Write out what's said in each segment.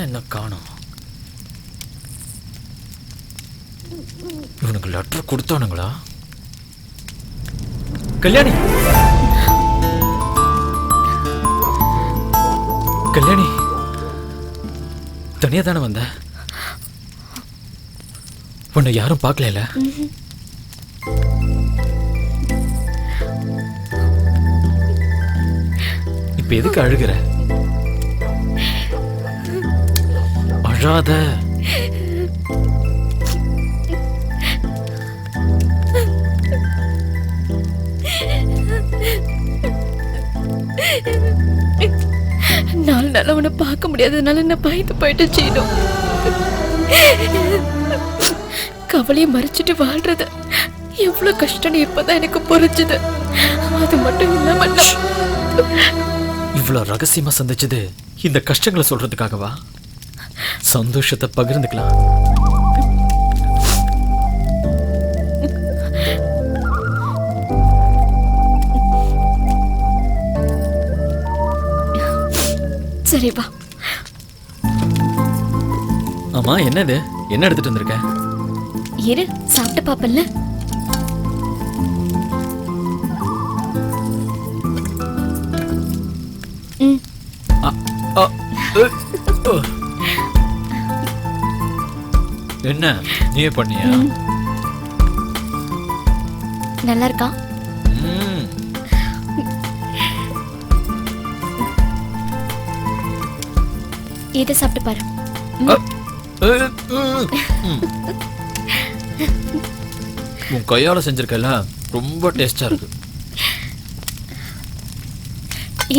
என்ன காணோம்? இவனுக்கு லெட்டர் கொடுத்தானுங்களா? கல்யாணி, கல்யாணி, தனியா தானே வந்த? உன்னை யாரும் பார்க்கல? இப்ப எதுக்கு அழுகிற? அழாத. நாலு நாள் அவனை பார்க்க முடியாததுனால நான் பயந்து போயிட்டு செய்யணும். கவலையை மறைச்சிட்டு வாழ்றது எவ்வளவு கஷ்டம் இப்பதான் எனக்கு புரிஞ்சுது. அது மட்டும் இல்லாம இவ்வளவு ரகசியமா சந்திச்சது இந்த கஷ்டங்களை சொல்றதுக்காகவா? சந்தோஷத்தை பகிர்ந்துக்கலாம். சரி வா. ஆமா, என்னது? என்ன எடுத்துட்டு வந்திருக்க? இரு, சாப்பிட்டு பாப்பல்ல. என்ன நீயே பண்ணியா? நல்லா இருக்கா? இதை சாப்பிட்டு பாரு. உன் கையால செஞ்சிருக்கல, ரொம்ப டேஸ்டா இருக்கு.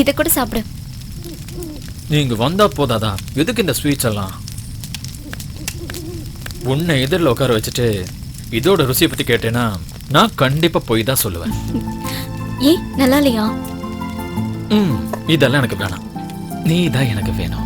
இதை கூட சாப்பிடு. நீங்க வந்தா போதாதா? எதுக்கு இந்த ஸ்வீட்ஸ் எல்லாம்? உன்னை எதிரில் உட்கார வச்சுட்டு இதோட ருசியை பத்தி கேட்டேன்னா நான் கண்டிப்பா போய் தான் சொல்லுவேன். ஏன் நல்லா இல்லையா? இதெல்லாம் எனக்கு வேணாம், நீ தான் எனக்கு வேணும்.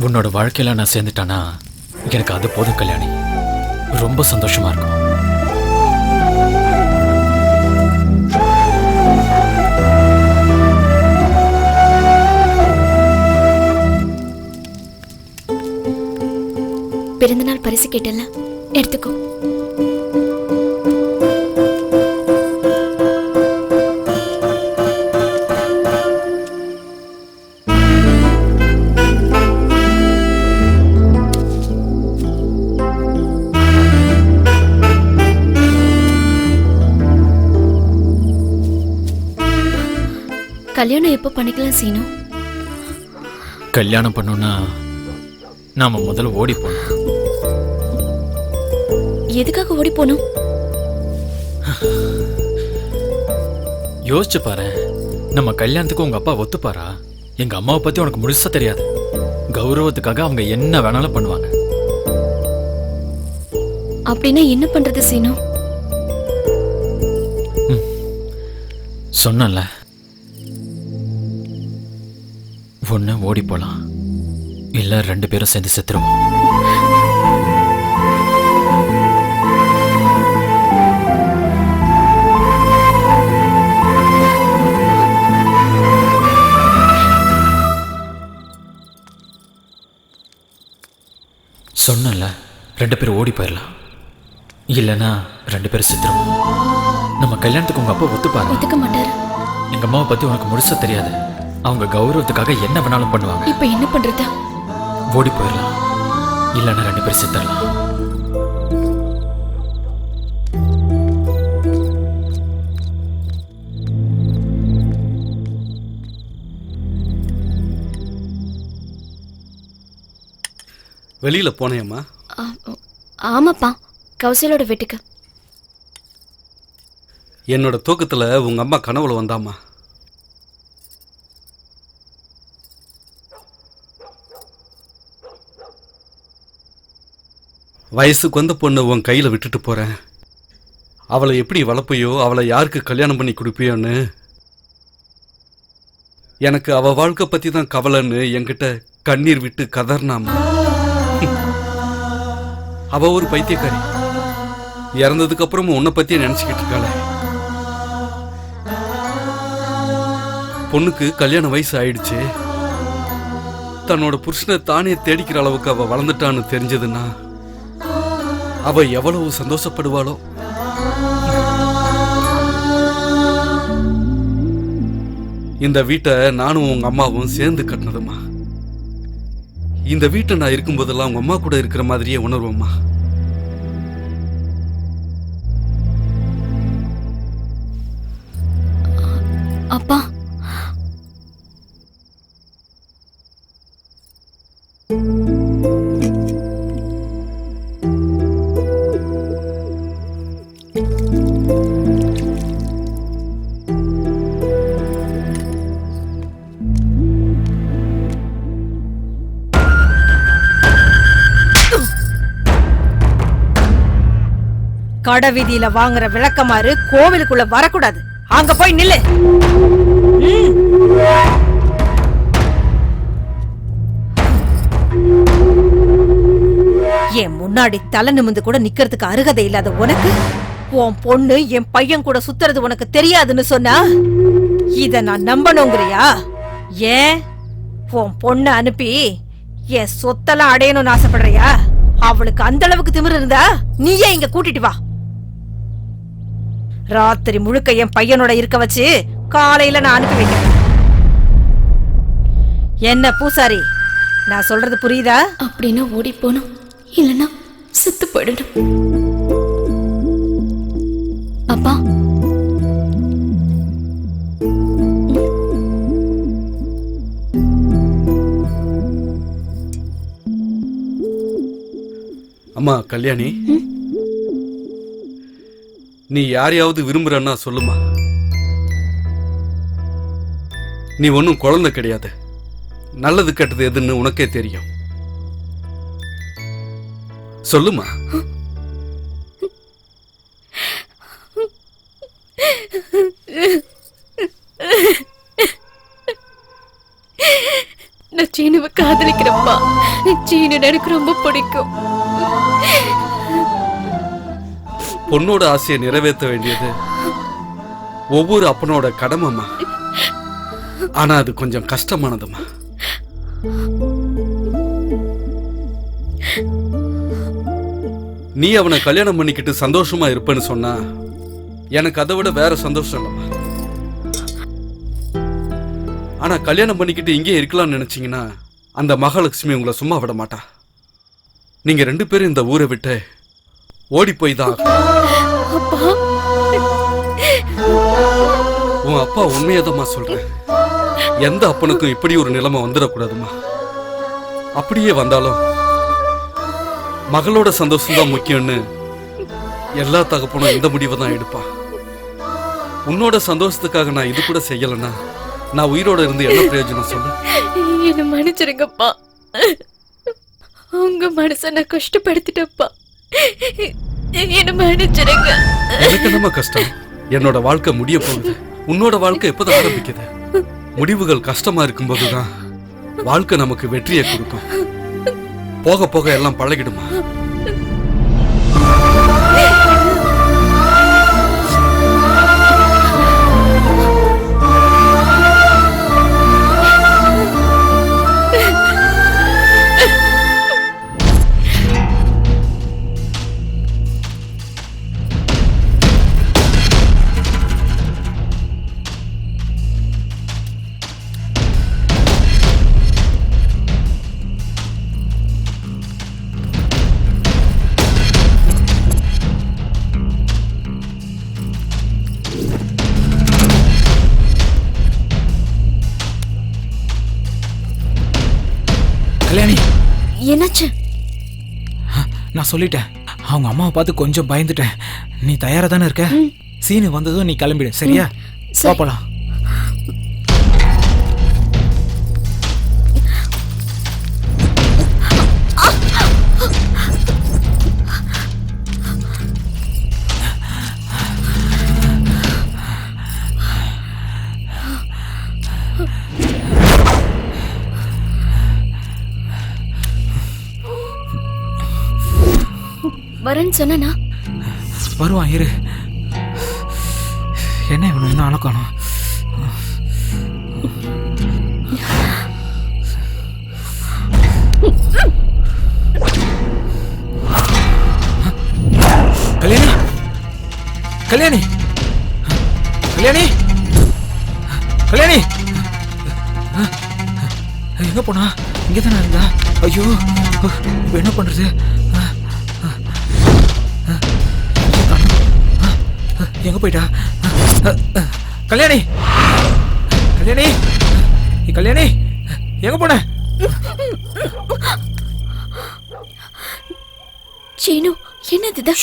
உன்னோட வாழ்க்கையில நான் சேர்ந்துட்டானா எனக்கு அது போதும் கல்யாணி. ரொம்ப சந்தோஷமா இருக்கும். பிறந்தநாள் பரிசு கேட்டல, எடுத்துக்கோ. கல்யாணம் எப்போ பண்ணிக்கலாம் சீனு? கல்யாணம் பண்ணோம்னா நாம முதல்ல ஓடி போனோம். எதுக்காக ஓடி போனோம்? யோசிச்சு பாரு, நம்ம கல்யாணத்துக்கு உங்க அப்பா ஒத்துப்பாரா? எங்க அம்மாவை பத்தி உனக்கு முழுசா தெரியாது. கௌரவத்துக்காக அவங்க என்ன வேணாலும் பண்ணுவாங்க. அப்படின்னா என்ன பண்றது சீனு? சொன்னல, ஒண்ணு ஓடி போலாம், இல்ல ரெண்டு பேரும் சேர்ந்து செத்துருவோம். சொன்னல, ரெண்டு பேரும் ஓடி போயிடலாம், இல்லைன்னா ரெண்டு பேரும் செத்துருவோம். நம்ம கல்யாணத்துக்கு உங்க அப்பா ஒத்துப்பாரு? ஒத்துக்க மாட்டாரு. எங்க அம்மாவை பத்தி உனக்கு முழுசா தெரியாது. அவங்க கௌரவத்துக்காக என்ன வேணாலும் பண்ணுவாங்க. இப்ப என்ன பண்றது? ஓடி போயிடலாம், இல்லைன்னா ரெண்டு பேரும் செத்துடலாம். வெளியில போனேம்மா? ஆமாப்பா, கௌசலோட வீட்டுக்கு. என்னோட தூக்கத்துல உங்க அம்மா கனவுல வந்தாமா. வயசுக்கு வந்த பொண்ணு உன் கையில் விட்டுட்டு போகிறேன். அவளை எப்படி வளர்ப்பையோ, அவளை யாருக்கு கல்யாணம் பண்ணி கொடுப்பியோன்னு எனக்கு அவ வாழ்க்கை பற்றி தான் கவலைன்னு என்கிட்ட கண்ணீர் விட்டு கதர்னாமா. அவ ஒரு பைத்தியக்காரி. இறந்ததுக்கு அப்புறமும் உன்னை பற்றியே நினச்சிக்கிட்டு இருக்காளே. பொண்ணுக்கு கல்யாண வயசு ஆயிடுச்சு. தன்னோட புருஷனை தானே தேடிக்கிற அளவுக்கு அவ வளர்ந்துட்டான்னு தெரிஞ்சதுன்னா அவ எவ்வளவு சந்தோஷப்படுவாளோ. இந்த வீட்டை நானும் உங்க அம்மாவும் சேர்ந்து கட்டினதுமா. இந்த வீட்டை நான் இருக்கும்போதெல்லாம் உங்க அம்மா கூட இருக்கிற மாதிரியே உணர்வோம்மா. அப்பா, கடை வீதியில வாங்குற விளக்கமாறு கோவிலுக்குள்ள வரக்கூடாது. அங்க போய் நில்லு. என் முன்னாடி தலை நிமிந்து கூட நிக்கிறதுக்கு அருகதை இல்லாத உனக்கு உன் பொண்ணு என் பையன் கூட சுத்துறது உனக்கு தெரியாதுன்னு சொன்னா இத நான் நம்பணுங்கிறியா? ஏன் உன் பொண்ணு அனுப்பி என் சொத்தெல்லாம் அடையணும்னு ஆசைப்படுறியா? அவளுக்கு அந்த அளவுக்கு திமிரு இருந்தா நீயே இங்க கூட்டிட்டு வா. ராத்திரி முழுக்க என் பையனோட இருக்க வச்சு காலையில நான் அனுப்பி வைக்கிறேன். என்ன பூசாரி, நான் சொல்றது புரியுதா? அப்படின்னா ஓடி போகணும், இல்லைன்னா செத்து போயிடணும். அப்பா, அம்மா கல்யாணி, நீ யாரையாவது விரும்புறன்னா சொல்லுமா. நீ ஒன்னும் குழந்தை கிடையாது. நல்லது கெட்டது எதுன்னு உனக்கே தெரியும். சொல்லுமா. நான் சீனுவை காதலிக்கிறப்பா. சீனு எனக்கு ரொம்ப பிடிக்கும். பொண்ணோட ஆசையை நிறைவேற்ற வேண்டியது ஒவ்வொரு அப்பனோட கடமைமா. ஆனா அது கொஞ்சம் கஷ்டமானதுமா. நீ அவனை கல்யாணம் பண்ணிக்கிட்டு சந்தோஷமா இருப்பேன்னு சொன்னா எனக்கு அதை விட வேற சந்தோஷம் இல்லம்மா. ஆனா கல்யாணம் பண்ணிக்கிட்டு இங்கே இருக்கலாம்னு நினைச்சீங்கன்னா அந்த மகாலட்சுமி உங்களை சும்மா விட மாட்டா. நீங்க 2 பேரும் இந்த ஊரை விட்டு ஓடி போய் தான். உன் அப்பா உண்மையதமா சொல்றேன். எந்த அப்பனுக்கும் இப்படி ஒரு நிலைமை வந்துடக்கூடாதுமா. அப்படியே வந்தாலும் மகளோட சந்தோஷம் தான் முக்கியம்னு எல்லா தகப்பனும் இந்த முடிவை தான் எடுப்பா. உன்னோட சந்தோஷத்துக்காக நான் இது கூட செய்யலன்னா நான் உயிரோட இருந்து என்ன பிரயோஜனம் சொல்லு. என்ன மன்னிச்சிருங்கப்பா. உங்க மனசை நான் கஷ்டப்படுத்திட்டப்பா. என்ன மன்னிச்சிருங்க. எனக்கு என்னமா கஷ்டம்? என்னோட வாழ்க்கை முடிய போகுது. உன்னோட வாழ்க்கை எப்போதான் ஆரம்பிக்குது? முடிவுகள் கஷ்டமா இருக்கும்போதுதான் வாழ்க்கை நமக்கு வெற்றியை கொடுக்கும். போக போக எல்லாம் பழகிடுமா. கல்யாணி, என்னாச்சு? நான் சொல்லிட்டேன். அவங்க அம்மாவை பார்த்து கொஞ்சம் பயந்துட்டேன். நீ தயாரா தானே இருக்க? சீனு வந்ததும் நீ கிளம்பிடு, சரியா? போலாம். வரேன்னு சொன்னா வருவான் இரு. என்ன இவனு இன்னும் அழக்கானோம்? கல்யாணி, கல்யாணி, கல்யாணி, கல்யாணி, எங்க போனா? இங்கே தானே இருந்தா? ஐயோ, இப்ப என்ன பண்றது? எங்க போயிட்டா? கல்யாணி, கல்யாணி, கல்யாணி, எங்க போன? சீனு, என்னது?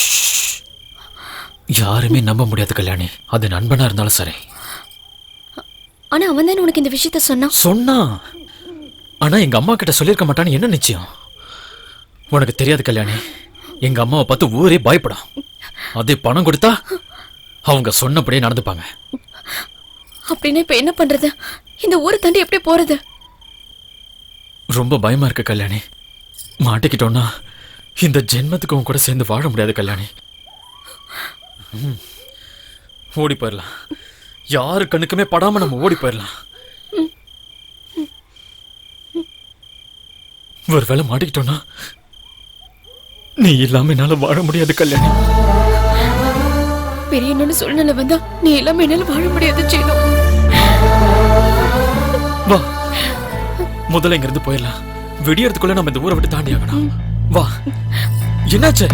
யாருமே நம்ப முடியாது கல்யாணி, அது நண்பனா இருந்தாலும் சரி. ஆனா அவன் தானே உனக்கு இந்த விஷயத்த சொன்னான். சொன்னா, ஆனா எங்க அம்மா கிட்ட சொல்லியிருக்க மாட்டான்னு என்ன நிச்சயம்? உனக்கு தெரியாது கல்யாணி, எங்க அம்மாவை பார்த்து ஊரே பயப்படும். அதே பணம் கொடுத்தா அவங்க சொன்னபடியே நடந்துப்பாங்க. அப்படின்னா இப்ப என்ன பண்றது? இந்த ஊரை தாண்டி எப்படி போறது? ரொம்ப பயமா இருக்கு கல்யாணி. மாட்டிக்கிட்டோம்னா இந்த ஜென்மத்துக்கு உன் கூட சேர்ந்து வாழ முடியாது கல்யாணி. ஓடி போயிடலாம். யாரு கண்ணுக்குமே படாம நம்ம ஓடி போயிடலாம். ஒருவேளை மாட்டிக்கிட்டோம்னா நீ இல்லாம என்னால வாழ முடியாது கல்யாணி. பெரிய என்னன்னு சூழ்நிலை வந்தா நீ இல்லாம என்னால வாழ முடியாது சீனு. வா, முதல்ல இங்க இருந்து போயிடலாம். விடியறதுக்குள்ள நம்ம இந்த ஊரை விட்டு தாண்டி ஆகணும். வா. என்னாச்சு?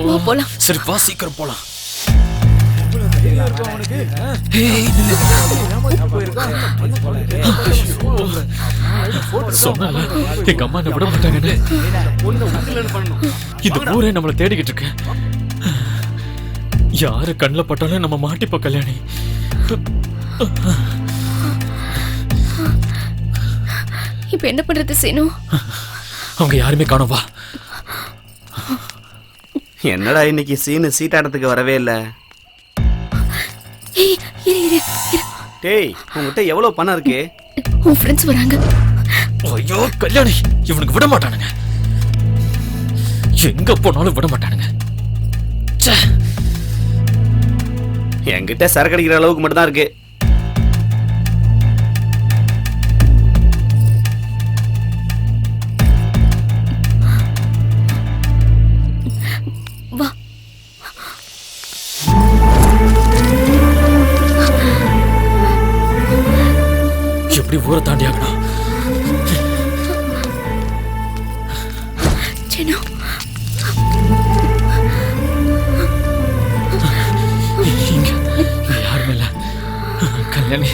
வா போலாம். சரி வா, சீக்கிரம் போலாம். சொன்னால எங்க அம்மா என்ன விட மாட்டாங்கன்னு. இந்த ஊரே நம்மளை தேடிக்கிட்டு இருக்கு. யாரு கண்ணில் பட்டாலும் நம்ம மாட்டிப்போம் கல்யாணி. இப்ப என்ன பண்றது சீனு? அவங்க யாருமே காணோம். வா. என்னடா இன்னைக்கு சீனு சீட்டாட்டத்துக்கு வரவே இல்லை? ஏய், இரு இரு இரு. டேய், உங்ககிட்ட எவ்வளவு பணம் இருக்கு? உன் ஃப்ரெண்ட்ஸ் வராங்க. ஐயோ கல்யாணி, இவனுக்கு விட மாட்டானுங்க. எங்க போனாலும் விட மாட்டானுங்க. ச்சே. என்கிட்ட சரக்கு அடிக்கிற அளவுக்கு மட்டும் தான் இருக்கு. வா. எப்படி ஊரை தாண்டி ஆகணும்? சீனு, இங்க யாருமே இல்ல. கல்யாணி,